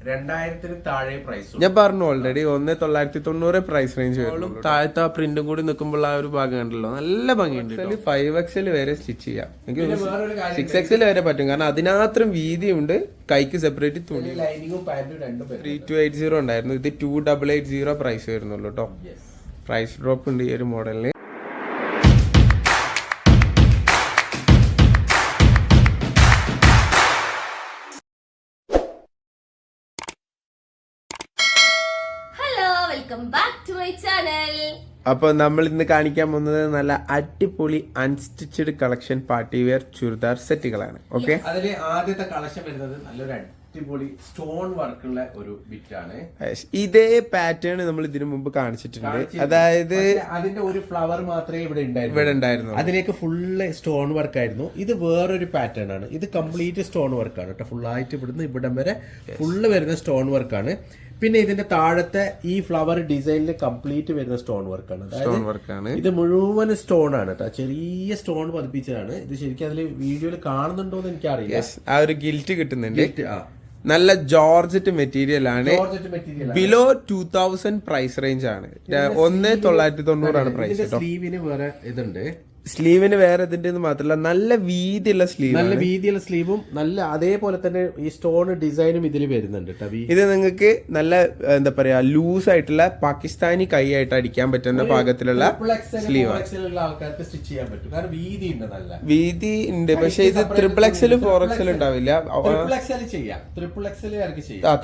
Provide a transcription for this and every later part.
2000 താഴെ പ്രൈസ്. ഞാൻ പറഞ്ഞു ഓൾറെഡി 1990 പ്രൈസ് റേഞ്ച് വരും. താഴത്തെ ആ പ്രിന്റും കൂടി നിൽക്കുമ്പോൾ ആ ഒരു ഭാഗം കണ്ടല്ലോ, നല്ല ഭംഗിയുണ്ട്. 5XL വരെ സ്റ്റിച്ച് ചെയ്യാം, എനിക്ക് 6XL വരെ പറ്റും, കാരണം അതിനകത്തും വീതിയുണ്ട്, കൈക്ക് സെപ്പറേറ്റ് തുണി. ലൈനിങ്ങും പാന്റും രണ്ടും 3280 ഉണ്ടായിരുന്നു, ഇത് 2880 പ്രൈസ് വരുന്നുള്ളൂ കേട്ടോ. പ്രൈസ് ഡ്രോപ്പ് ഉണ്ട് ഈ ഒരു മോഡലിന്. അപ്പൊ നമ്മൾ ഇന്ന് കാണിക്കാൻ പോകുന്നത് നല്ല അടിപൊളി unstitched collection party wear churidar സെറ്റുകളാണ്. ഓക്കെ, അതില് ആദ്യത്തെ കളക്ഷൻ വരുന്നത് നല്ലൊരു അടിപൊളി സ്റ്റോൺ വർക്കുള്ള ഒരു ബിറ്റാണ്. ഇതേ പാറ്റേൺ നമ്മൾ ഇതിനു മുമ്പ് കാണിച്ചിട്ടുണ്ട്, അതായത് അതിന്റെ ഒരു ഫ്ലവർ മാത്രമേ ഇവിടെ ഉണ്ടായിരുന്നു. അതിലേക്ക് ഫുള്ള് സ്റ്റോൺ വർക്ക് ആയിരുന്നു. ഇത് വേറൊരു പാറ്റേൺ ആണ്, ഇത് കംപ്ലീറ്റ് സ്റ്റോൺ വർക്കാണ് കേട്ടോ. ഫുള്ളായിട്ട് ഇവിടുന്ന് ഇവിടം വരെ ഫുള്ള് വരുന്ന സ്റ്റോൺ വർക്കാണ്. പിന്നെ ഇതിന്റെ താഴത്തെ ഈ ഫ്ലവർ ഡിസൈനിൽ കംപ്ലീറ്റ് വരുന്ന സ്റ്റോൺ വർക്കാണ്. ഇത് മുഴുവൻ സ്റ്റോൺ ആണ് കേട്ടോ, ചെറിയ സ്റ്റോൺ പതിപ്പിച്ചതാണ്. ഇത് ശരിക്കും അതിൽ വീഡിയോയിൽ കാണുന്നുണ്ടോ എന്ന് എനിക്കറിയില്ല. ആ ഒരു ഗിൽറ്റ് കിട്ടുന്നുണ്ട്. നല്ല ജോർജറ്റ് മെറ്റീരിയൽ ആണ്. ബിലോ 2000 പ്രൈസ് റേഞ്ച് ആണ്. 1990 ആണ് പ്രൈസ്. സ്ലീവിന് വേറെ ഇതുണ്ട്, സ്ലീവിന് വേറെ ഇതിന്റെ മാത്രമല്ല നല്ല വീതിയുള്ള സ്ലീവ്, നല്ല വീതിയുള്ള സ്ലീവും നല്ല അതേപോലെ തന്നെ ഈ സ്റ്റോൺ ഡിസൈനും ഇതിൽ വരുന്നുണ്ട്. ഇത് നിങ്ങൾക്ക് നല്ല എന്താ പറയാ ലൂസ് ആയിട്ടുള്ള പാകിസ്ഥാനി കൈ ആയിട്ട് അടിക്കാൻ പറ്റുന്ന പാകത്തിലുള്ള സ്ലീവ് ആൾക്കാർക്ക് സ്റ്റിച്ച് ചെയ്യാൻ പറ്റും, കാരണം വീതി ഉണ്ട്, നല്ല വീതി ഉണ്ട്. പക്ഷെ ഇത് XXL 4XL ഉണ്ടാവില്ല.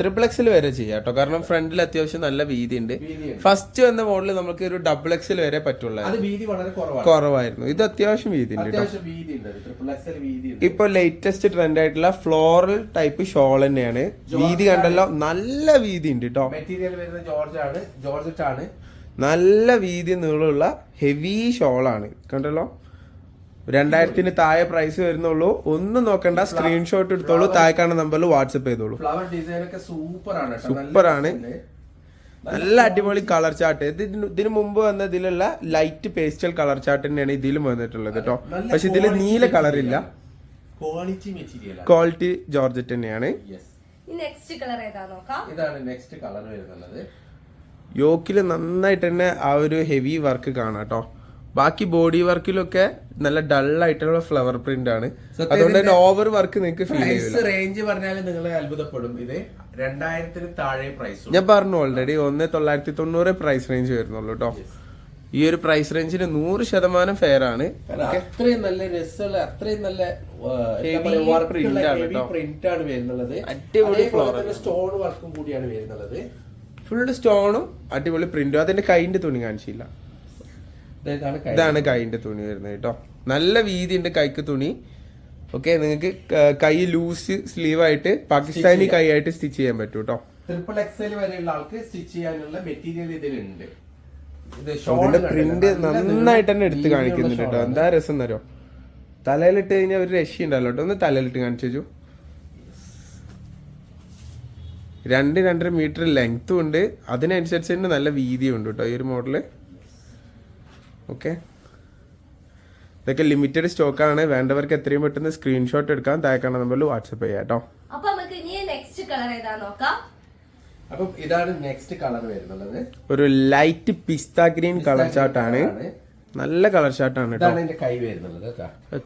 XXL വരെ ചെയ്യാം കേട്ടോ, കാരണം ഫ്രണ്ടിൽ അത്യാവശ്യം നല്ല വീതി ഉണ്ട്. ഫസ്റ്റ് വന്ന മോഡൽ നമുക്ക് ഒരു XXL വരെ പറ്റുള്ളൂ, കുറവായിരുന്നു. ഇത് അത്യാവശ്യം വീതി ഉണ്ട്. ഇപ്പൊ ലേറ്റസ്റ്റ് ട്രെൻഡ് ആയിട്ടുള്ള ഫ്ലോറൽ ടൈപ്പ് ഷോൾ തന്നെയാണ്. വീതി കണ്ടല്ലോ, നല്ല വീതി ഉണ്ട് കേട്ടോ. മെറ്റീരിയൽ വരുന്നത് ജോർജറ്റ് ആണ്. നല്ല വീതി നീളമുള്ള ഹെവി ഷോളാണ്, കണ്ടല്ലോ. 2000 താഴെ പ്രൈസ് വരുന്നുള്ളൂ. ഒന്നും നോക്കണ്ട, സ്ക്രീൻഷോട്ട് എടുത്തോളൂ, താഴെ കാണുന്ന നമ്പറിൽ വാട്സപ്പ് ചെയ്തോളൂ. ഫ്ലവർ ഡിസൈൻ ഒക്കെ സൂപ്പറാണ്. നല്ല അടിപൊളി കളർ ചാർട്ട്. ഇതിനു മുമ്പ് വന്ന ഇതിലുള്ള ലൈറ്റ് പേസ്റ്റൽ കളർ ചാർട്ട് തന്നെയാണ് ഇതിലും വന്നിട്ടുള്ളത് കേട്ടോ. പക്ഷെ ഇതില് നീല കളർ ഇല്ല, ക്വാളിറ്റി ജോർജറ്റ് തന്നെയാണ്. ഇതാണ് നെക്സ്റ്റ് കളർ വരുന്നത്. യോക്കില് നന്നായിട്ട് തന്നെ ആ ഒരു ഹെവി വർക്ക് കാണാം കേട്ടോ. ബാക്കി ബോഡി വർക്കിലൊക്കെ നല്ല ഡൾ ആയിട്ടുള്ള ഫ്ലവർ പ്രിന്റ് ആണ്, അതുകൊണ്ട് തന്നെ ഓവർ വർക്ക് നിങ്ങൾക്ക് ഫീൽ ചെയ്യില്ല. റേഞ്ച് പറഞ്ഞാൽ നിങ്ങൾ അത്ഭുതപ്പെടും. ഇത് 2000 താഴെ പ്രൈസ്. ഞാൻ പറഞ്ഞു ഓൾറെഡി 1990 പ്രൈസ് റേഞ്ച് വരുന്നുള്ളൂ കേട്ടോ. ഈ ഒരു പ്രൈസ് റേഞ്ചിന് 100% ഫെയർ ആണ്. അത്രയും നല്ല രസമുള്ള, അത്രയും നല്ല പ്രിന്റ് ആണ് വരുന്നത്. അടിപൊളി സ്റ്റോൺ വർക്കും കൂടിയാണ് വരുന്നത്. ഫുൾ സ്റ്റോണും അടിപൊളി പ്രിന്റും. അതിന്റെ കൈന്റെ തുണി കാണിച്ചില്ല, ഇതാണ് കൈന്റെ തുണി വരുന്നത് കേട്ടോ. നല്ല വീതി ഉണ്ട് കൈക്ക് തുണി. ഓക്കെ, നിങ്ങൾക്ക് കൈ ലൂസ് സ്ലീവ് ആയിട്ട് പാകിസ്ഥാനി കൈ ആയിട്ട് സ്റ്റിച്ച് ചെയ്യാൻ പറ്റും കേട്ടോ. XXL വരെയുള്ള ആൾക്ക് സ്റ്റിച്ച് ചെയ്യാനുള്ള മെറ്റീരിയൽ ഇതിലുണ്ട്. ഇതിന്റെ പ്രിന്റ് നന്നായിട്ട് തന്നെ എടുത്ത് കാണിക്കുന്നുണ്ട് കേട്ടോ. എന്താ രസം എന്നറിയോ, തലയിലിട്ട് കഴിഞ്ഞാൽ ഒരു രക്ഷയുണ്ടല്ലോ കേട്ടോ. ഒന്ന് തലയിലിട്ട് കാണിച്ചു. 2-2.5 മീറ്റർ ലെങ്ത്തും ഉണ്ട്, അതിനനുസരിച്ച് തന്നെ നല്ല വീതിയും ഉണ്ട് കേട്ടോ ഈ ഒരു മോഡല്. ഓക്കെ, ഇതൊക്കെ ലിമിറ്റഡ് സ്റ്റോക്കാണ്. വേണ്ടവർക്ക് എത്രയും പെട്ടെന്ന് സ്ക്രീൻഷോട്ട് എടുക്കാം, താഴെ കാണുന്ന നമ്പറിൽ വാട്സപ്പ് ചെയ്യാം കേട്ടോ. അപ്പൊ ഇതാണ് നെക്സ്റ്റ് കളർ വരുന്നത്. ഒരു ലൈറ്റ് പിസ്ത ഗ്രീൻ കളർ ചാർട്ടാണ്, നല്ല കളർ ചാർട്ടാണ് കേട്ടോ. കൈ വരുന്നത്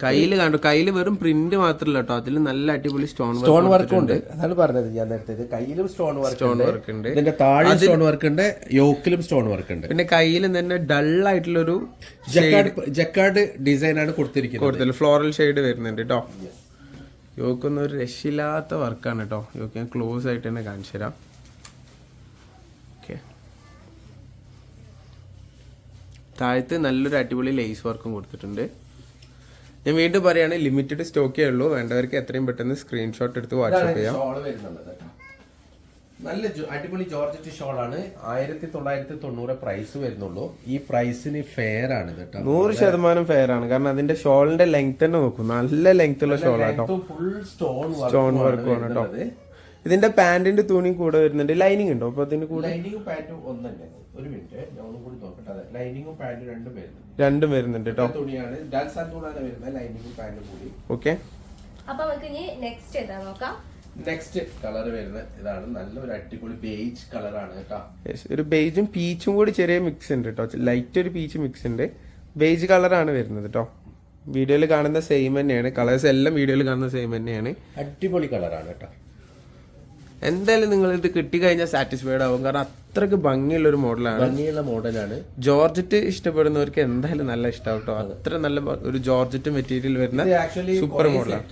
കയ്യില് കണ്ടു, കയ്യില് വെറും പ്രിന്റ് മാത്രമല്ല കേട്ടോ, അതിൽ നല്ല അടിപൊളി സ്റ്റോൺ വർക്ക് ഉണ്ട്. അതാണ് പറഞ്ഞത് ഞാൻ നേരത്തെ, കയ്യിലും സ്റ്റോൺ വർക്ക് ഉണ്ട്, ഇതിന്റെ താഴെ സ്റ്റോൺ വർക്ക് ഉണ്ട്, യോക്കിലും സ്റ്റോൺ വർക്ക് ഉണ്ട്. പിന്നെ കയ്യിലും തന്നെ ഡൾ ആയിട്ടുള്ള ഒരു ജക്കാർഡ് ഡിസൈൻ ആണ് കൊടുത്തിരിക്കുന്നത്. ഫ്ലോറൽ ഷെയ്ഡ് വരുന്നുണ്ട് കേട്ടോ. യോക്കൊന്നും ഒരു രക്ഷയില്ലാത്ത വർക്കാണ് കേട്ടോ. യോക്ക് ഞാൻ ക്ലോസ് ആയിട്ട് തന്നെ കാണിച്ചു തരാം. താഴത്ത് നല്ലൊരു അടിപൊളി ലേസ് വർക്കും കൊടുത്തിട്ടുണ്ട്. ഞാൻ വീണ്ടും പറയാണ്, ലിമിറ്റഡ് സ്റ്റോക്കേ ഉള്ളൂ. വേണ്ടവർക്ക് എത്രയും പെട്ടെന്ന് സ്ക്രീൻഷോട്ട് എടുത്ത് വാട്സപ്പ് ചെയ്യാം. നല്ല അടിപൊളി ജോർജറ്റ് ഷോൾ ആണ്. 1990 പ്രൈസ് വരുന്നുള്ളൂ. ഈ പ്രൈസിന് ഫെയർ ആണ് കേട്ടോ, 100% ഫെയർ ആണ്. കാരണം അതിന്റെ ഷോളിന്റെ ലെങ്ത് തന്നെ നോക്കും, നല്ല ലെങ്ത് ഉള്ള ഷോൾ ആട്ടോ. ഫുൾ സ്റ്റോൺ വർക്ക് ആണ് കേട്ടോ. ഇതിന്റെ പാന്റിന്റെ തുണി കൂടെ വരുന്നുണ്ട്. ലൈനിങ് ഉണ്ടോ അപ്പൊ അതിന്റെ കൂടെ? ലൈനിങ്ങും പാന്റും ഒന്നല്ലേ, ഒരു മിനിറ്റ് ഞാൻ ഒന്നും കൂടി നോക്കട്ടെ. ലൈനിങ്ങും പാന്റും രണ്ടും വരുന്നുണ്ട് കേട്ടോ. തുണിയാണ് വരുന്നത്, ലൈനിങ്ങും പാന്റും കൂടി. ഓക്കെ, അപ്പൊ നമുക്ക് ഇനി നെക്സ്റ്റ് ഏതാ നോക്കാം. നെക്സ്റ്റ് കളർ വരുന്നത് ഇതാണ്, നല്ലൊരു അടിപൊളി ബേജ് കളറാണ് കേട്ടോ. ഒരു ബേജും പീച്ചും കൂടി ചെറിയ മിക്സ് ഉണ്ട് കേട്ടോ, ലൈറ്റ് ഒരു പീച്ച് മിക്സ് ഉണ്ട്. ബേജ് കളറാണ് വരുന്നത് കേട്ടോ. വീഡിയോയിൽ കാണുന്ന സെയിം തന്നെയാണ്, കളേഴ്സ് എല്ലാം വീഡിയോയിൽ കാണുന്ന സെയിം തന്നെയാണ്. അടിപൊളി കളറാണ് കേട്ടോ. എന്തായാലും നിങ്ങൾ ഇത് കിട്ടിക്കഴിഞ്ഞാൽ സാറ്റിസ്ഫൈഡ് ആവും, കാരണം അത്രക്ക് ഭംഗിയുള്ള ഒരു മോഡലാണ്. ജോർജറ്റ് ഇഷ്ടപ്പെടുന്നവർക്ക് എന്തായാലും നല്ല ഇഷ്ടമാവും കേട്ടോ. അത്ര നല്ല ഒരു ജോർജറ്റ് മെറ്റീരിയൽ വരുന്ന സൂപ്പർ മോഡലാണ്.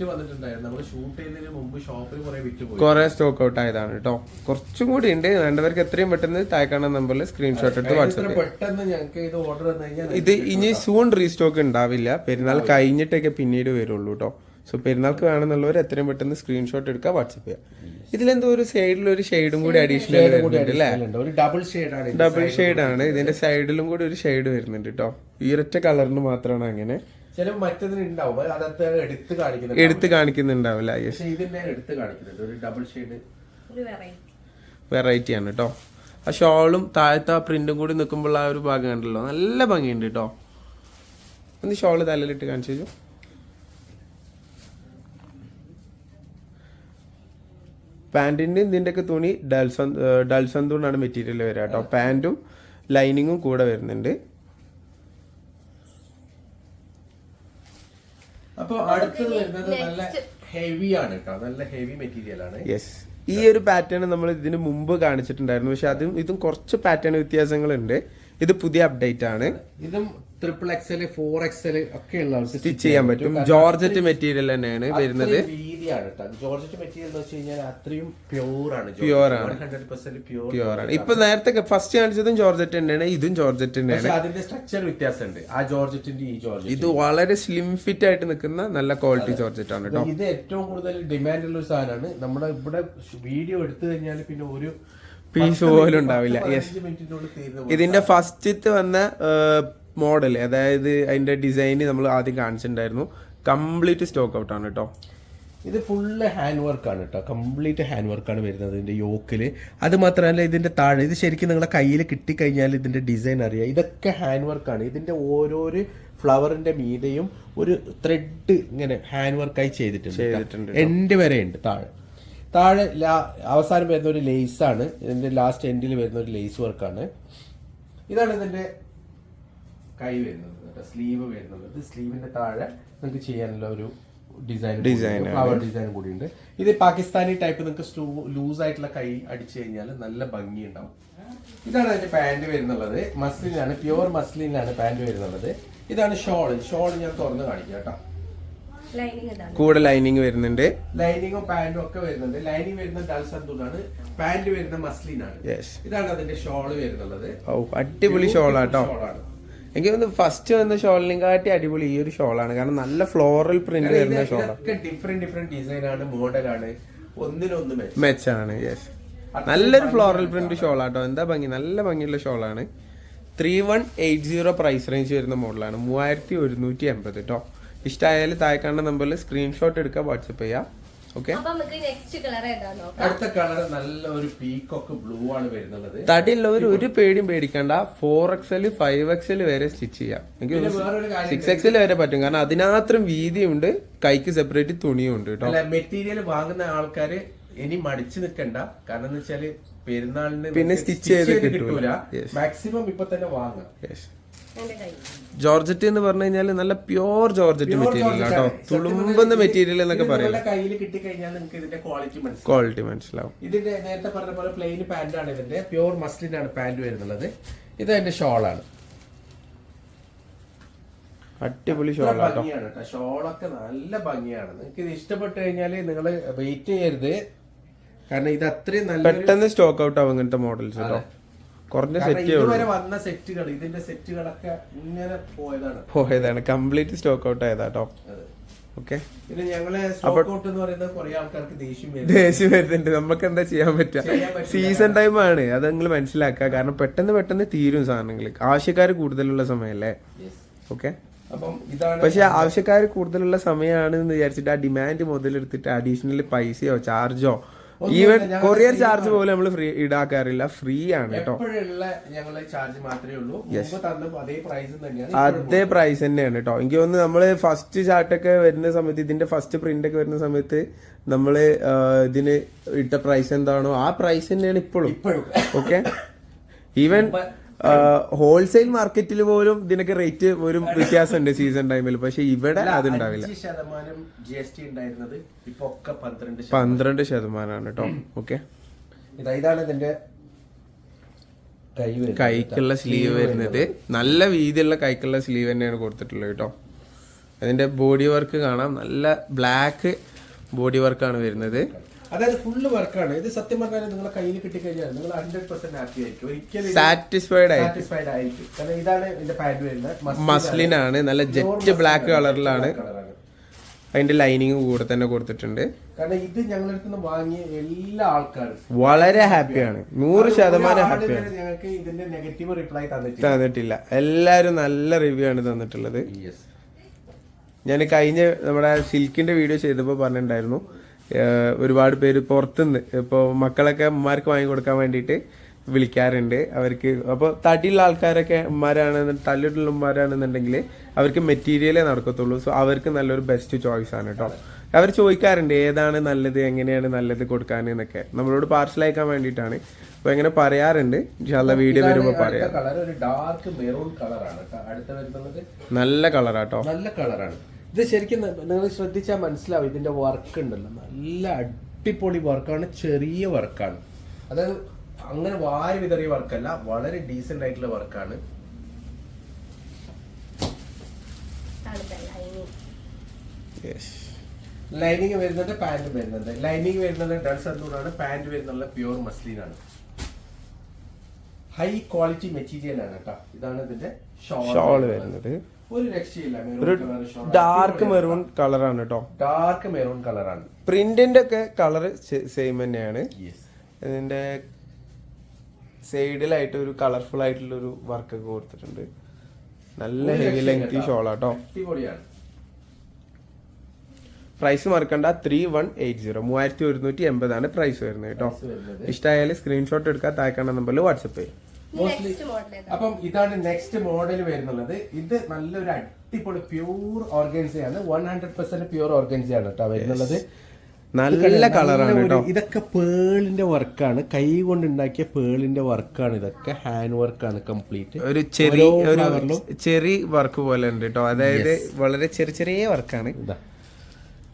കുറെ സ്റ്റോക്ക് ഔട്ട് ആയതാണ് കേട്ടോ. കുറച്ചും കൂടി ഉണ്ട്, വേണ്ടവർക്ക് എത്രയും പെട്ടെന്ന് താഴെ നമ്പറിൽ സ്ക്രീൻഷോട്ട് എടുത്ത് വാട്സ്ആപ്പ്. ഇത് ഇനി സൂൺ റീസ്റ്റോക്ക് ഉണ്ടാവില്ല, പെരുന്നാൾ കഴിഞ്ഞിട്ടൊക്കെ പിന്നീട് വരുള്ളൂ കേട്ടോ. സോ പെരുന്നാൾക്ക് വേണമെന്നുള്ളവർ എത്രയും പെട്ടെന്ന് സ്ക്രീൻഷോട്ട് എടുക്കുക, വാട്സ്ആപ്പ് ചെയ്യുക. ഇതിലെന്തോ ഒരു സൈഡിൽ ഒരു ഷെയ്ഡും കൂടി അഡീഷണൽ വരുന്നുണ്ട് അല്ലേ? ഡബിൾ ഷെയ്ഡ് ആണ്. ഇതിന്റെ സൈഡിലും കൂടി ഒരു ഷെയ്ഡ് വരുന്നുണ്ട് കേട്ടോ. ഈ ഒരൊറ്റ കളറിന് മാത്രമാണ് അങ്ങനെ എടുത്ത് കാണിക്കുന്നുണ്ടാവില്ല. വെറൈറ്റി ആണ് കേട്ടോ. ആ ഷോളും താഴത്തെ ആ പ്രിന്റും കൂടി നിൽക്കുമ്പോൾ ആ ഒരു ഭാഗം കണ്ടല്ലോ, നല്ല ഭംഗിയുണ്ട് കേട്ടോ. ഒന്ന് ഷോള് തലയിലിട്ട് കാണിച്ചു. പാൻറ്റിൻ്റെ ഇതിൻ്റെയൊക്കെ തുണി ഡൽസന്തൂണാണ് മെറ്റീരിയൽ വരിക കേട്ടോ. പാൻറ്റും ലൈനിങ്ങും കൂടെ വരുന്നുണ്ട്. അപ്പോൾ അടുത്തത് വരുന്നത് നല്ല ഹെവി ആണ് കേട്ടോ, നല്ല ഹെവി മെറ്റീരിയൽ ആണ്. യെസ്, ഈ ഒരു പാറ്റേൺ നമ്മൾ ഇതിന് മുമ്പ് കാണിച്ചിട്ടുണ്ടായിരുന്നു, പക്ഷെ ഇതും കുറച്ച് പാറ്റേൺ വ്യത്യാസങ്ങളുണ്ട്. ഇത് പുതിയ അപ്ഡേറ്റ് ആണ്. ഇതും XXL 4XL ഒക്കെ ഉള്ള സ്റ്റിച്ച് ചെയ്യാൻ പറ്റും. ജോർജറ്റ് മെറ്റീരിയൽ തന്നെയാണ് വരുന്നത്. ജോർജറ്റ് മെറ്റീരിയൽ എന്ന് വെച്ച് കഴിഞ്ഞാൽ അത്രയും പ്യൂർ ആണ്. 100% പ്യൂർ ആണ്. ഇപ്പൊ നേരത്തെ ഫസ്റ്റ് കാണിച്ചതും ജോർജറ്റ് തന്നെയാണ്, ഇതും ജോർജറ്റ് തന്നെയാണ്. അതിന്റെ സ്ട്രക്ചർ വ്യത്യാസമുണ്ട്, ആ ജോർജറ്റിന്റെ ഈ ജോർജറ്റ്. ഇത് വളരെ സ്ലിം ഫിറ്റ് ആയിട്ട് നിൽക്കുന്ന നല്ല ക്വാളിറ്റി ജോർജറ്റ് ആണ് കേട്ടോ. ഇത് ഏറ്റവും കൂടുതൽ ഡിമാൻഡ് ഉള്ള ഒരു സാധനമാണ്. നമ്മുടെ ഇവിടെ വീഡിയോ എടുത്തു കഴിഞ്ഞാൽ പിന്നെ ഒരു പീസ് പോലും ഉണ്ടാവില്ല. ഇതിന്റെ ഫസ്റ്റ് വന്ന മോഡൽ, അതായത് അതിന്റെ ഡിസൈൻ നമ്മൾ ആദ്യം കാണിച്ചിട്ടുണ്ടായിരുന്നു, കംപ്ലീറ്റ് സ്റ്റോക്ക് ഔട്ട് ആണ് കേട്ടോ. ഇത് ഫുള്ള് ഹാൻഡ് വർക്ക് ആണ് കേട്ടോ, കംപ്ലീറ്റ് ഹാൻഡ് വർക്കാണ് വരുന്നത് ഇതിന്റെ യോക്കില്. അത് മാത്രമല്ല ഇതിന്റെ താഴെ, ഇത് ശരിക്കും നിങ്ങളെ കയ്യിൽ കിട്ടിക്കഴിഞ്ഞാൽ ഇതിന്റെ ഡിസൈൻ അറിയാം. ഇതൊക്കെ ഹാൻഡ് വർക്കാണ്. ഇതിന്റെ ഓരോരോ ഫ്ലവറിന്റെ മീതെയും ഒരു ത്രെഡ് ഇങ്ങനെ ഹാൻഡ് വർക്കായി ചെയ്തിട്ടുണ്ട്. എൻഡ് വരെ ഉണ്ട്. താഴെ അവസാനം വരുന്ന ഒരു ലേസ് ആണ്, ഇതിന്റെ ലാസ്റ്റ് എൻഡിൽ വരുന്ന ഒരു ലേസ് വർക്കാണ്. ഇതാണ് ഇതിന്റെ കൈ വരുന്നത്, സ്ലീവ് വരുന്നത്. സ്ലീവിന്റെ താഴെ നിങ്ങൾക്ക് ചെയ്യാനുള്ള ഒരു ഡിസൈൻ ഫ്ലവർ ഡിസൈൻ കൂടി ഉണ്ട്. ഇത് പാകിസ്ഥാനി ടൈപ്പ്. നിങ്ങൾക്ക് ലൂസ് ആയിട്ടുള്ള കൈ അടിച്ചു കഴിഞ്ഞാൽ നല്ല ഭംഗി ഉണ്ടാവും. ഇതാണ് അതിന്റെ പാന്റ് വരുന്നുള്ളത്. മസ്ലിനാണ്, പ്യുവർ മസ്ലിനാണ് പാന്റ് വരുന്നുള്ളത്. ഇതാണ് ഷോൾ ഞാൻ തുറന്ന് കാണിക്കാം കേട്ടോ. കൂടെ ലൈനിങ് വരുന്നുണ്ട്, ലൈനിങ്ങും പാന്റും ഒക്കെ വരുന്നുണ്ട്. ലൈനിങ് വരുന്ന ഡൽസന്തൂണാണ്, പാന്റ് വരുന്ന മസ്ലിനാണ്. ഇതാണ് അതിന്റെ ഷോള് വരുന്നുള്ളത്. അടിപൊളി ഷോളാട്ടോ. എനിക്ക് തോന്നുന്നു ഫസ്റ്റ് വന്ന ഷോളിനെ കാട്ടി അടിപൊളി ഈ ഒരു ഷോളാണ്, കാരണം നല്ല ഫ്ലോറൽ പ്രിന്റ് വരുന്ന ഷോളാണ്. ഡിഫറെന്റ് ഡിസൈൻ ആണ്, മോഡലാണ്, ഒന്നിനൊന്ന് മെച്ചാണ്. യെസ്, നല്ലൊരു ഫ്ലോറൽ പ്രിന്റ് ഷോളാട്ടോ. എന്താ ഭംഗി, നല്ല ഭംഗിയുള്ള ഷോളാണ്. 3180 പ്രൈസ് റേഞ്ച് വരുന്ന മോഡലാണ്, 3180 കേട്ടോ. ഇഷ്ടമായാലും താഴെ കാണുന്ന നമ്പറിൽ സ്ക്രീൻഷോട്ട് എടുക്കുക, വാട്സപ്പ് ചെയ്യാം. ഓക്കെ, അടുത്ത കളർ നല്ല ഒരു പീകോക്ക് ബ്ലൂ ആണ് വരുന്നത്. തടിയുള്ളവർ ഒരു പേടിയും പേടിക്കണ്ട, 4XL 5XL വരെ സ്റ്റിച്ച് ചെയ്യാം. എനിക്ക് 6XL വരെ പറ്റും, കാരണം അതിനാത്രം വീതിയുണ്ട്, കൈക്ക് സെപ്പറേറ്റ് തുണിയും ഉണ്ട് കേട്ടോ. മെറ്റീരിയൽ വാങ്ങുന്ന ആൾക്കാര് ഇനി മടിച്ചു നിൽക്കണ്ട, കാരണം എന്ന് വെച്ചാല് പെരുന്നാളിന് പിന്നെ സ്റ്റിച്ച് ചെയ്ത് കിട്ടൂല. മാക്സിമം ഇപ്പൊ തന്നെ വാങ്ങാം. ജോർജറ്റ് എന്ന് പറഞ്ഞു കഴിഞ്ഞാൽ നല്ല പ്യോർ ജോർജറ്റ് മെറ്റീരിയൽ കേട്ടോ, തുളുമ്പുന്ന മെറ്റീരിയൽ എന്നൊക്കെ പറയില്ല. കയ്യിൽ കിട്ടിക്കഴിഞ്ഞാൽ നിങ്ങൾക്ക് ഇതിന്റെ ക്വാളിറ്റി മനസ്സിലാവും. ഇതിന്റെ നേരത്തെ പറഞ്ഞ പോലെ പ്ലെയിൻ പാന്റ് ആണ്, ഇതിന്റെ പ്യോർ മസ്ലിൻ ആണ് പാന്റ് വരുന്നത്. ഇത് അതിന്റെ ഷോളാണ്, അടിപൊളി ഷോളാണ്. ഷോളൊക്കെ നല്ല ഭംഗിയാണ്. നിങ്ങൾക്ക് ഇത് ഇഷ്ടപ്പെട്ട് കഴിഞ്ഞാൽ നിങ്ങൾ വെയിറ്റ് ചെയ്യരുത്, കാരണം ഇത് അത്രയും നല്ല പെട്ടെന്ന് സ്റ്റോക്ക് ഔട്ട് ആവും ഇങ്ങനത്തെ മോഡൽസ് കേട്ടോ. കുറഞ്ഞ സെറ്റ് ഇതുവരെ വന്ന സെറ്റുകൾ, ഇതിന്റെ സെറ്റുകളൊക്കെ ഇങ്ങനെ പോയതാണ്, കംപ്ലീറ്റ് സ്റ്റോക്ക് ഔട്ട് ആയതാട്ടോ. ഓക്കെ, പിന്നെ ഞങ്ങള് സ്റ്റോക്ക് ഔട്ട് എന്ന് പറയുന്നത് കുറെ ആൾക്കാർക്ക് ദേഷ്യം വരുന്നുണ്ട്. നമുക്ക് എന്താ ചെയ്യാൻ പറ്റുക, സീസൺ ടൈം ആണ്, അത് നിങ്ങൾ മനസ്സിലാക്കുക. കാരണം പെട്ടെന്ന് തീരും സാധനങ്ങൾ, ആവശ്യക്കാർ കൂടുതലുള്ള സമയല്ലേ. ഓക്കെ, പക്ഷെ ആവശ്യക്കാർ കൂടുതലുള്ള സമയമാണ് എന്ന് വിചാരിച്ചിട്ട് ആ ഡിമാൻഡ് മുതലെടുത്തിട്ട് അഡീഷണൽ പൈസയോ ചാർജോ ഈവൻ കൊറിയർ ചാർജ് പോലും നമ്മൾ ഫ്രീ ഈടാക്കാറില്ല, ഫ്രീ ആണ് കേട്ടോ. എപ്പോഴുള്ള ഞങ്ങളെ ചാർജ് മാത്രമേ ഉള്ളൂ. മുമ്പ് തന്ന അതേ പ്രൈസ് തന്നെയാണ്, അതേ പ്രൈസ് തന്നെയാണ് കേട്ടോ. എനിക്ക് തോന്നുന്നു നമ്മള് ഫസ്റ്റ് ചാർട്ടൊക്കെ വരുന്ന സമയത്ത്, ഇതിന്റെ ഫസ്റ്റ് പ്രിന്റ് ഒക്കെ വരുന്ന സമയത്ത് നമ്മള് ഇതിന് ഇട്ട പ്രൈസ് എന്താണോ ആ പ്രൈസ് തന്നെയാണ് ഇപ്പോഴും. ഓക്കെ, ഈവൻ ഹോൾസെയിൽ മാർക്കറ്റിൽ പോലും ഇതിനൊക്കെ റേറ്റ് ഒരു വ്യത്യാസമുണ്ട് സീസൺ ടൈമിൽ, പക്ഷെ ഇവിടെ അതുണ്ടാവില്ല. 5% GST ഉണ്ടായിരുന്നത് ഇപ്പൊ ഒക്കെ 12% കേട്ടോ. ഓക്കെ, ഇതാണ് ഇതിന്റെ കൈക്കുള്ള സ്ലീവ് വരുന്നത്. നല്ല വീതിയുള്ള കൈക്കുള്ള സ്ലീവ് തന്നെയാണ് കൊടുത്തിട്ടുള്ളത് കേട്ടോ. അതിന്റെ ബോഡി വർക്ക് കാണാം, നല്ല ബ്ലാക്ക് ബോഡി വർക്കാണ് വരുന്നത്. അതായത് ഫുള്ള് വർക്കാണ് ഇത്. സത്യം പറഞ്ഞാൽ നിങ്ങളെ കയ്യിൽ കിട്ടിക്കഴിഞ്ഞാൽ നിങ്ങൾ 100% ഹാപ്പി ആയിരിക്കും, ഒരിക്കലും സാറ്റിസ്ഫൈഡ് ആയിരിക്കും. കാരണം ഇതാണ് ഇതിന്റെ പാന്റ് വരുന്നത്, മസ്ലിൻ ആണ്, നല്ല ജെറ്റ് ബ്ലാക്ക് കളറിലാണ്. അതിന്റെ ലൈനിങ് കൂടെ തന്നെ കൊടുത്തിട്ടുണ്ട്. കാരണം ഇത് ഞങ്ങളടുത്ത് വാങ്ങിയ എല്ലാ ആൾക്കാരും വളരെ ഹാപ്പിയാണ്, 100% ഹാപ്പിയാണ്. ഞങ്ങൾക്ക് ഇതിന്റെ നെഗറ്റീവ് റിപ്ലൈ തന്നിട്ടില്ല. എല്ലാരും നല്ല റിവ്യൂ ആണ് തന്നിട്ടുള്ളത്. ഞാൻ കഴിഞ്ഞ നമ്മുടെ സിൽക്കിന്റെ വീഡിയോ ചെയ്തപ്പോൾ പറഞ്ഞിട്ടുണ്ടായിരുന്നു, ഒരുപാട് പേര് പുറത്തുനിന്ന് ഇപ്പോൾ മക്കളൊക്കെ ഉമ്മാർക്ക് വാങ്ങിക്കൊടുക്കാൻ വേണ്ടിയിട്ട് വിളിക്കാറുണ്ട് അവർക്ക്. അപ്പോൾ തടിയുള്ള ആൾക്കാരൊക്കെ തല്ലിട്ടുള്ള ഉമ്മാരാണെന്നുണ്ടെങ്കിൽ അവർക്ക് മെറ്റീരിയലേ നടക്കത്തുള്ളൂ. സോ അവർക്ക് നല്ലൊരു ബെസ്റ്റ് ചോയ്സ് ആണ് കേട്ടോ. അവർ ചോദിക്കാറുണ്ട് ഏതാണ് നല്ലത്, എങ്ങനെയാണ് നല്ലത് കൊടുക്കാൻ എന്നൊക്കെ. നമ്മളോട് പാർസൽ അയക്കാൻ വേണ്ടിയിട്ടാണ്. അപ്പോൾ എങ്ങനെ പറയാറുണ്ട്, ഇൻഷാല്ലാ വീഡിയോ വരുമ്പോൾ പറയാം. നല്ല കളറാട്ടോ, നല്ല കളറാണ് ഇത്. ശരിക്കും നിങ്ങൾ ശ്രദ്ധിച്ചാൽ മനസ്സിലാവും ഇതിന്റെ വർക്ക് ഉണ്ടല്ലോ, നല്ല അടിപൊളി വർക്കാണ്, ചെറിയ വർക്കാണ്. അതായത് അങ്ങനെ വാരി വിതറിയ വർക്കല്ല, വളരെ ഡീസന്റ് ആയിട്ടുള്ള വർക്കാണ്. ലൈനിങ് വരുന്നുണ്ട്, പാന്റ് വരുന്നുണ്ട്. ലൈനിങ് വരുന്നത് ഡൾസ് അന്തൂറാണ്, പാന്റ് വരുന്നുള്ള പ്യൂർ മസ്ലിൻ ആണ്. ഹൈ ക്വാളിറ്റി മെറ്റീരിയൽ ആണ് കേട്ടോ. ഇതാണ് ഇതിന്റെ ഷോൾ വരുന്നത്. ഒരു രക്ഷയില്ല, ഡാർക്ക് മെറൂൺ കളറാണ് കേട്ടോ. ഡാർക്ക് മെറൂൺ കളറാണ്. പ്രിന്റിന്റെ ഒക്കെ കളർ സെയിം തന്നെയാണ്. ഇതിന്റെ സൈഡിലായിട്ട് ഒരു കളർഫുൾ ആയിട്ടുള്ള ഒരു വർക്ക് ഒക്കെ കൊടുത്തിട്ടുണ്ട്. നല്ല ഹെവി ലെങ്തി ഷോളാട്ടോ. പ്രൈസ് മറക്കണ്ട, 3180 3180 ആണ് പ്രൈസ് വരുന്നത് കേട്ടോ. ഇഷ്ടമായാലും സ്ക്രീൻഷോട്ട് എടുക്കാൻ താഴെ നമ്പറിൽ വാട്സപ്പ് ചെയ്യും. അപ്പം ഇതാണ് നെക്സ്റ്റ് മോഡൽ വരുന്നുള്ളത്. ഇത് നല്ലൊരു അടിപൊളി പ്യൂർ ഓർഗൻസയാണ്, 100% പ്യൂർ ഓർഗൻസയാണ് കേട്ടോ വരുന്നുള്ളത്. നല്ല കളറാണ് കേട്ടോ. ഇതൊക്കെ പേളിന്റെ വർക്കാണ്, കൈ കൊണ്ട് ഉണ്ടാക്കിയ പേളിന്റെ വർക്കാണ്. ഇതൊക്കെ ഹാൻഡ് വർക്കാണ് കംപ്ലീറ്റ്. ഒരു ചെറിയ വർക്ക് പോലെ ഉണ്ട് കേട്ടോ. അതായത് വളരെ ചെറിയ വർക്കാണ്.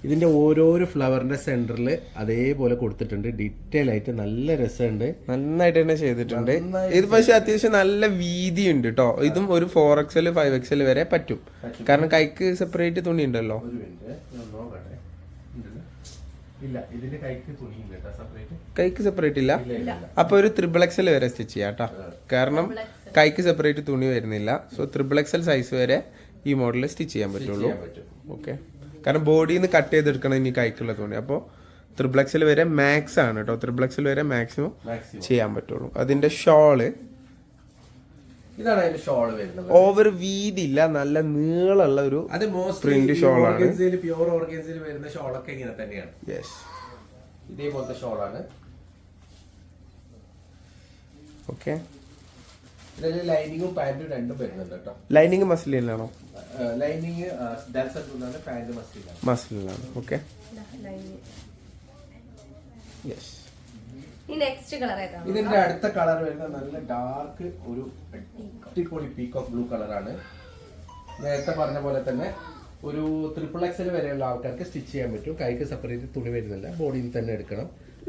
ഇതിന്റെ ഓരോരോ ഫ്ലവറിന്റെ സെന്ററിൽ അതേപോലെ കൊടുത്തിട്ടുണ്ട്, ഡീറ്റെയിൽ ആയിട്ട്. നല്ല രസമുണ്ട്, നന്നായിട്ട് തന്നെ ചെയ്തിട്ടുണ്ട്. ഇത് പക്ഷെ അത്യാവശ്യം നല്ല വീതി ഉണ്ട് കേട്ടോ. ഇതും ഒരു 4XL 5XL വരെ പറ്റും, കാരണം കൈക്ക് സെപ്പറേറ്റ് തുണി ഉണ്ടല്ലോ. കൈക്ക് സെപ്പറേറ്റ് ഇല്ല. അപ്പൊ ഒരു 3XL വരെ സ്റ്റിച്ച് ചെയ്യാം കേട്ടോ, കാരണം കൈക്ക് സെപ്പറേറ്റ് തുണി വരുന്നില്ല. സോ 3XL സൈസ് വരെ ഈ മോഡൽ സ്റ്റിച്ച് ചെയ്യാൻ പറ്റുള്ളൂ. ഓക്കെ, കാരണം ബോഡിയിൽ നിന്ന് കട്ട് ചെയ്തെടുക്കണം ഇനി കൈക്കുള്ള തുണി. അപ്പോൾ 3XL വരെ മാക്സ് ആണ് കേട്ടോ. 3XL വരെ മാക്സിമം ചെയ്യാൻ പറ്റുള്ളൂ. അതിന്റെ ഷോള് ഇതാണ് അതിന്റെ ഷോൾ വരുന്നത്. ഓവർ വീതി ഇല്ല, നല്ല നീളമുള്ള ഒരു പ്രിന്റ് ഷോളാണ്. പ്യൂർ ഓർഗൻസിൽ വരുന്ന ഷോളൊക്കെ ഇങ്ങനെ തന്നെയാണ്. യെസ്, ഇതേപോലത്തെ ഷോളാണ്. ഓക്കെ, ഇതിൽ ലൈനിങ്ങും പാന്റും രണ്ടും വരുന്നുണ്ട് കേട്ടോ. ലൈനിങ് മസ്ലിനാണോ? ലൈനിങ് പാന്റ് മസ്ലിനാണ്. Okay, yes. ഇതിന്റെ അടുത്ത കളർ വരുന്നത് നല്ല ഡാർക്ക് ഒരു അടിപൊളി പീകോക്ക് ബ്ലൂ കളറാണ്. നേരത്തെ പറഞ്ഞ പോലെ തന്നെ ഒരു 3XL വരെയുള്ള ആൾക്കാർക്ക് സ്റ്റിച്ച് ചെയ്യാൻ പറ്റും. കൈക്ക് സെപ്പറേറ്റ് തുണി വരുന്നില്ല, ബോഡിയിൽ തന്നെ എടുക്കണം.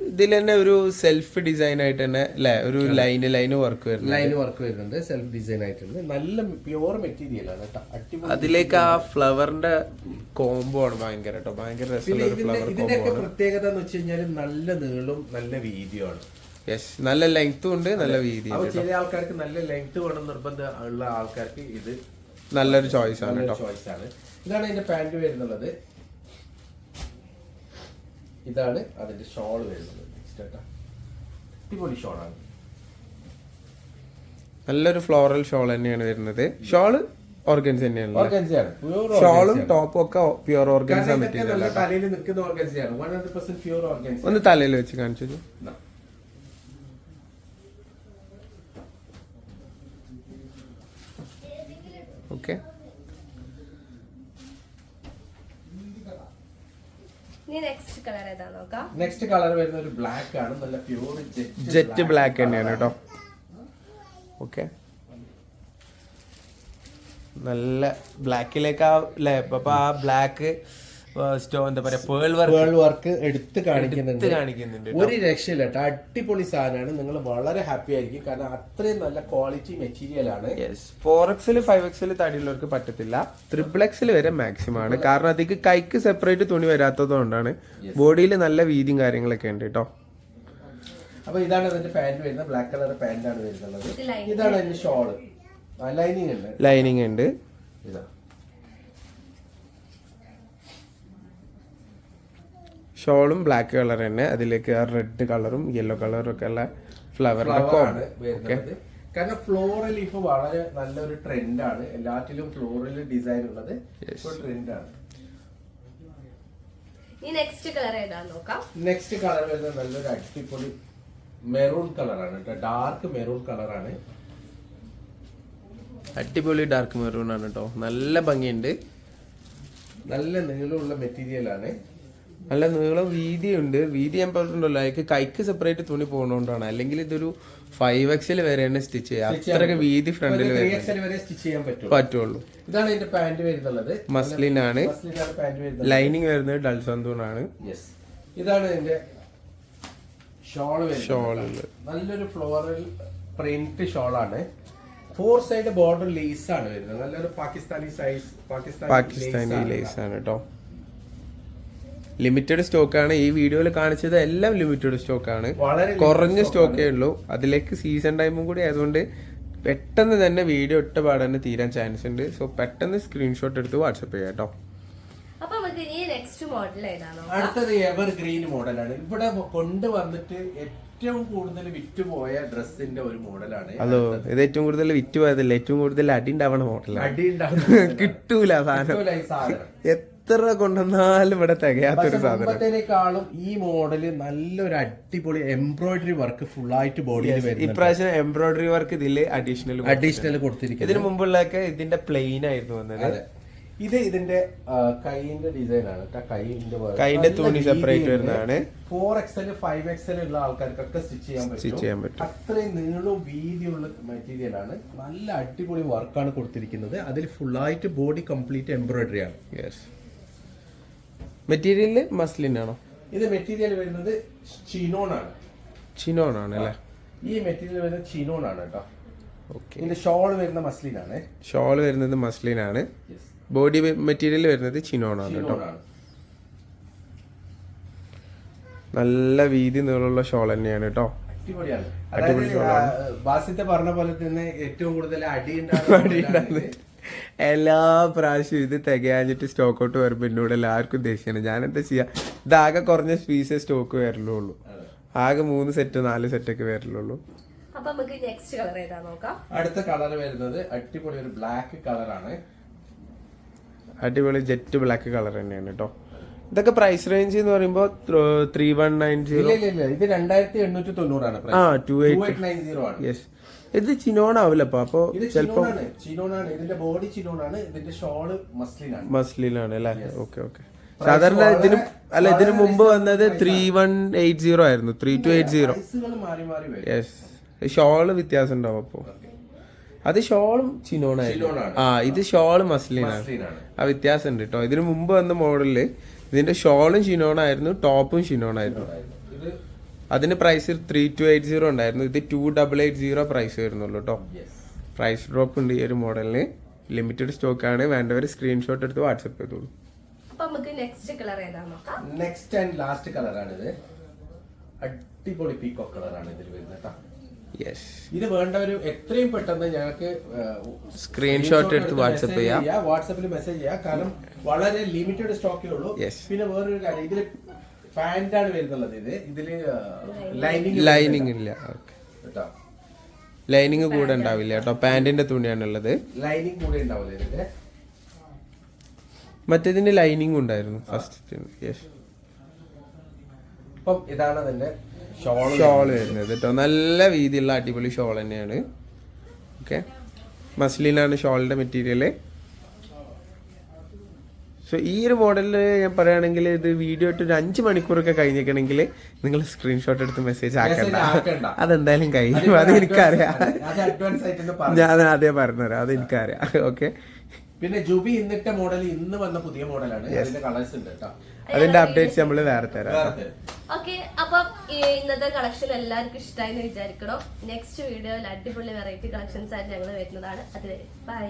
ഇതിൽ തന്നെ ഒരു സെൽഫ് ഡിസൈൻ ആയിട്ട് തന്നെ അല്ലെ, ഒരു ലൈന് വർക്ക് വരുന്നുണ്ട്. സെൽഫ് ഡിസൈൻ ആയിട്ടുണ്ട്. നല്ല പ്യൂർ മെറ്റീരിയൽ ആണ് കേട്ടോ. അതിലേക്ക് ആ ഫ്ലവറിന്റെ കോംബോ ആണ് ഭയങ്കര കേട്ടോ, ഭയങ്കര രസമുള്ള ഫ്ലവർ കോംബോ. ഇതിന്റെയൊക്കെ പ്രത്യേകത എന്ന് വെച്ച് കഴിഞ്ഞാൽ നല്ല നീളും നല്ല വീതിയുമാണ്. യെസ്, നല്ല ലെങ്ത്തും ഉണ്ട്, നല്ല വീതി. ചില ആൾക്കാർക്ക് നല്ല ലെങ്ത് വേണം നിർബന്ധം ഉള്ള ആൾക്കാർക്ക് ഇത് നല്ലൊരു ചോയ്സ് ആണ് കേട്ടോ. ഇതാണ് ഇതിന്റെ പാന്റ് വരുന്നുള്ളത്. ഇതാണ് അതിന്റെ ഷോൾ വരുന്നത്. അടിപൊളി ഷോളാണ്, നല്ലൊരു ഫ്ലോറൽ ഷോൾ തന്നെയാണ് വരുന്നത്. ഷോള് ഓർഗൻസ് തന്നെയാണ്. ഓർഗൻസിയാണ്, പ്യൂർ ഷോളും ടോപ്പും ഒക്കെ പ്യൂർ ഓർഗൻസ് മെറ്റീരിയൽ. തലയിൽ നിൽക്കുന്ന ഓർഗൻസിയാണ്, 100% പ്യൂർ ഓർഗൻസി. ഒന്ന് തലയിൽ വെച്ച് കാണിച്ചു. ഓക്കെ, നെക്സ്റ്റ് കളർ വരുന്ന ഒരു ബ്ലാക്ക് ആണ്, നല്ല പ്യൂർ ജെറ്റ് ബ്ലാക്ക് തന്നെയാണ് കേട്ടോ. ഓക്കെ, നല്ല ബ്ലാക്കിലേക്ക് അപ്പൊ ആ ബ്ലാക്ക് എന്താ പറയാ പേൾ വർക്ക് എടുത്ത് കാണിക്കുന്നുണ്ട്. ഒരു രക്ഷയില്ല കേട്ടോ, അടിപൊളി സാധനമാണ്. നിങ്ങൾ വളരെ ഹാപ്പി ആയിരിക്കും, കാരണം അത്രയും നല്ല ക്വാളിറ്റി മെറ്റീരിയൽ ആണ്. 4XL 5XL തടിയുള്ളവർക്ക് പറ്റത്തില്ല, 3XL വരെ മാക്സിമം ആണ്. കാരണം അതിക്ക് കൈക്ക് സെപ്പറേറ്റ് തുണി വരാത്തത് കൊണ്ടാണ്. ബോഡിയിൽ നല്ല വീതിയും കാര്യങ്ങളൊക്കെ ഉണ്ട് കേട്ടോ. അപ്പൊ ഇതാണ് അതിന്റെ പാന്റ് വരുന്നത്, ബ്ലാക്ക് കളർ പാന്റ് ആണ് വരുന്നത്. ഇതാണ് അതിന്റെ ഷോള്, ലൈനിങ് ഉണ്ട്. ഇതാ ഷോളും ബ്ലാക്ക് കളർ തന്നെ, അതിലേക്ക് റെഡ് കളറും യെല്ലോ കളറും ഒക്കെ ഉള്ള ഫ്ലവറിന്റെ കോംബോ. കാരണം ഫ്ലോറൽ ഇപ്പൊ വളരെ നല്ലൊരു ട്രെൻഡാണ്, എല്ലാറ്റിലും ഫ്ലോറൽ ഡിസൈൻ ഉള്ളത് ട്രെൻഡാണ്. നെക്സ്റ്റ് കളർ വരുന്നത് നല്ലൊരു അടിപൊളി മെറൂൺ കളറാണ് കേട്ടോ, ഡാർക്ക് മെറൂൺ കളറാണ്. അടിപൊളി ഡാർക്ക് മെറൂൺ ആണ് കേട്ടോ, നല്ല ഭംഗിയുണ്ട്. നല്ല നീളമുള്ള മെറ്റീരിയൽ ആണ്, നല്ല നീളം വീതിയുണ്ട്. വീതി ഞാൻ പറഞ്ഞിട്ടുണ്ടല്ലോ, അതിക്ക് കൈക്ക് സെപ്പറേറ്റ് തുണി പോകുന്നോണ്ടാണ്. അല്ലെങ്കിൽ ഇതൊരു 5XL വരെ തന്നെ സ്റ്റിച്ച് ചെയ്യാം, അത്രയൊക്കെ വീതി ഫ്രണ്ടിൽ പറ്റുള്ളൂ. ഇതാണ് ഇതിന്റെ പാന്റ് വരുന്നത്, മസ്ലിൻ ആണ്. ലൈനിങ് വരുന്നത് ഡൾസന്തൂൺ ആണ്. ഇതാണ് ഇതിന്റെ ഷോള്, നല്ലൊരു ഫ്ലോറൽ പ്രിന്റ് ഷോളാണ്. 4 സൈഡ് ബോർഡർ ലേസ് ആണ് വരുന്നത്, നല്ലൊരു പാകിസ്ഥാനി ലേസ് ആണ് കേട്ടോ. ലിമിറ്റഡ് സ്റ്റോക്കാണ് ഈ വീഡിയോയിൽ കാണിച്ചത്, എല്ലാം ലിമിറ്റഡ് സ്റ്റോക്കാണ്, കുറഞ്ഞ സ്റ്റോക്കേ ഉള്ളൂ. അതിലേക്ക് സീസൺ ടൈമും കൂടി ആയതുകൊണ്ട് പെട്ടെന്ന് തന്നെ വീഡിയോ ഇട്ട പാടന്നെ തീരാൻ ചാൻസ് ഉണ്ട്. സോ പെട്ടെന്ന് സ്ക്രീൻഷോട്ട് എടുത്ത് വാട്സപ്പ് ചെയ്യാം കേട്ടോ. അടുത്തത് എവർ ഗ്രീൻ മോഡലാണ്. ഇവിടെ കൊണ്ടുവന്നിട്ട് ഏറ്റവും കൂടുതൽ വിറ്റുപോയ ഡ്രസ്സിന്റെ ഒരു മോഡലാണ്. അതോ, ഇത് ഏറ്റവും കൂടുതൽ വിറ്റുപോയതല്ല, ഏറ്റവും കൂടുതൽ അടി ഉണ്ടാവണ മോഡലാണ്. കിട്ടൂല സാധനം, എത്ര കൊണ്ടുവന്നാലും ഇവിടെ തികയാത്തൊരു സാധനത്തെക്കാളും ഈ മോഡല് നല്ലൊരു അടിപൊളി എംബ്രോയിഡറി വർക്ക് ഫുൾ ആയിട്ട് ബോഡിയിൽ വരും. ഇപ്രാവശ്യം എംബ്രോയിഡറി വർക്ക് ഇതില് അഡീഷണൽ കൊടുത്തിരിക്കുന്നത്. ഇതിന് മുമ്പുള്ളതൊക്കെ ഇതിന്റെ പ്ലെയിൻ ആയിരുന്നു വന്നത്. ഇത് ഇതിന്റെ കൈന്റെ ഡിസൈൻ ആണ്, കൈന്റെ തുണി സെപ്പറേറ്റ് വരുന്നതാണ്. 4XL 5XL ഉള്ള ആൾക്കാർക്കൊക്കെ സ്റ്റിച്ച് ചെയ്യാൻ പറ്റും. അത്രയും നീളവും വീതിയുള്ള മെറ്റീരിയൽ ആണ്, നല്ല അടിപൊളി വർക്കാണ് കൊടുത്തിരിക്കുന്നത്. അതിൽ ഫുൾ ആയിട്ട് ബോഡി കംപ്ലീറ്റ് എംബ്രോയിഡറി ആണ്. മെറ്റീരിയല് മസ്ലിൻ ആണോ? ഇത് മെറ്റീരിയൽ വരുന്നത് ചിനോൺ ആണ് അല്ലേ? ഈ മെറ്റീരിയൽ വരുന്നത് ചിനോൺ ആണ് കേട്ടോ. ഇതിന്റെ ഷോൾ വരുന്ന മസ്ലിൻ ആണ്. ഷോൾ വരുന്നത് മസ്ലിൻ ആണ്. ബോഡി മെറ്റീരിയൽ വരുന്നത് ചിനോൺ ആണ് കേട്ടോ. നല്ല വീതി നീളമുള്ള ഷോൾ തന്നെയാണ് കേട്ടോ. അടിപൊളി ഷോളാണ്. ബാസിത്തെ പറഞ്ഞ പോലെ തന്നെ ഏറ്റവും കൂടുതൽ അടി എല്ലാ പ്രാവശ്യവും ഇത് തികയാഞ്ഞിട്ട് സ്റ്റോക്ക് ഔട്ട് വരുമ്പോ എന്നോട് എല്ലാവർക്കും ദേഷ്യമാണ്. ഞാൻ എന്താ ചെയ്യാ, ഇതാകെ കുറഞ്ഞ പീസേ സ്റ്റോക്ക് വരലുള്ളൂ. ആകെ 3 സെറ്റ് 4 സെറ്റ് ഒക്കെ വരലുള്ളൂ. അടുത്ത കളർ വരുന്നത് അടിപൊളി ഒരു ബ്ലാക്ക് കളറാണ്. അടിപൊളി ജെറ്റ് ബ്ലാക്ക് കളർ തന്നെയാണ് കേട്ടോ. ഇതൊക്കെ പ്രൈസ് റേഞ്ച് എന്ന് പറയുമ്പോ 3190. ഇത് 2890 ആണ്. 2890 ആണ്. യെസ്, ഇത് ചിനോൺ ആവില്ലപ്പോ. അപ്പൊ ചിലപ്പോ ചിനോണാണ്, ഇതിന്റെ ബോഡി ചിനോണാണ്, ഇതിന്റെ ഷോള് മസ്ലിനാണ് അല്ലേ? Okay okay. സാധാരണ ഇതിന് മുമ്പ് വന്നത് 3180 ആയിരുന്നു, 3280. യെസ്, ഷോള് വ്യത്യാസം ഉണ്ടാവും. അപ്പൊ അത് ഷോളും ചിനോണായിരുന്നു. ഇത് ഷോള് മസ്ലിനാണ്. ആ വ്യത്യാസം ഉണ്ട് കേട്ടോ. ഇതിന് മുമ്പ് വന്ന മോഡലില് ഇതിന്റെ ഷോളും ചിനോണായിരുന്നു, ടോപ്പും ചിനോണായിരുന്നു. അതിന് പ്രൈസ് 3280 ഉണ്ടായിരുന്നു. ഇത് 2880 പ്രൈസ് വരുന്നുള്ളൂ കേട്ടോ. പ്രൈസ് ഡ്രോപ്പ് ഉണ്ട് ഈ ഒരു മോഡലിന്. ലിമിറ്റഡ് സ്റ്റോക്ക് ആണ്. വേണ്ടവർ സ്ക്രീൻഷോട്ട് എടുത്ത് വാട്സപ്പ് ചെയ്തോളൂ. നെക്സ്റ്റ് ആൻഡ് ലാസ്റ്റ് കളറാണ് ഇത്. അടിപൊളി പീകോക്ക് കളറാണ് ഇതിൽ വരുന്നത്. ഇത് വേണ്ടവര് എത്രയും പെട്ടെന്ന് ഞങ്ങൾക്ക് സ്ക്രീൻഷോട്ട് എടുത്ത് വാട്സപ്പ് ചെയ്യാം, വാട്സപ്പിൽ മെസ്സേജ് ചെയ്യാം. കാരണം വളരെ ലിമിറ്റഡ് സ്റ്റോക്കേ ഉള്ളൂ. പിന്നെ വേറൊരു കാര്യം, ഇതില് പാന്റാണ് വരുന്നുള്ളത്. ഇതില് ലൈനിങ് ഇല്ല കേട്ടോ. ലൈനിങ് കൂടെ ഉണ്ടാവില്ല കേട്ടോ, പാന്റിന്റെ തുണിയാണുള്ളത്. ലൈനിങ് കൂടെ ഉണ്ടാവില്ല ഇതിന്റെ. മറ്റേതിന് ലൈനിങ് ഉണ്ടായിരുന്നു ഫസ്റ്റ്. അപ്പം ഇതാണ് അതിന്റെ ഷോൾ വരുന്നത് കേട്ടോ. നല്ല വീതിയുള്ള അടിപൊളി ഷോൾ തന്നെയാണ്. ഓക്കെ, മസ്ലിനാണ് ഷോളിന്റെ മെറ്റീരിയൽ. സോ ഈ ഒരു മോഡലിൽ ഞാൻ പറയുകയാണെങ്കിൽ ഇത് വീഡിയോ ഇട്ട് ഒരു 5 മണിക്കൂറൊക്കെ കഴിഞ്ഞേക്കണമെങ്കിൽ നിങ്ങൾ സ്ക്രീൻഷോട്ട് എടുത്ത് മെസ്സേജ് ആക്കണ്ട. അതെന്തായാലും കഴിയും, അത് എനിക്കറിയാം. ഞാൻ ആദ്യം പറഞ്ഞുതരാം, അത് എനിക്കറിയാം. ഓക്കെ, പിന്നെ ജുബി ഇന്നിട്ട മോഡൽ ഇന്ന് വന്ന പുതിയ മോഡലാണ്. അതിന്റെ കളേഴ്സ് ഉണ്ട് കേട്ടോ. അതിന്റെ അപ്ഡേറ്റ്സ് നമ്മൾ വേറെ തരാം. ഓക്കെ, അപ്പം ഇന്നത്തെ കളക്ഷൻ എല്ലാവർക്കും ഇഷ്ടമായി എന്ന് വിചാരിക്കണം. നെക്സ്റ്റ് വീഡിയോയിൽ അടിപൊളി വെറൈറ്റി കളക്ഷൻസ് ആയിട്ട് ഞങ്ങൾ വരുന്നതാണ്. അതുവരെ ബൈ.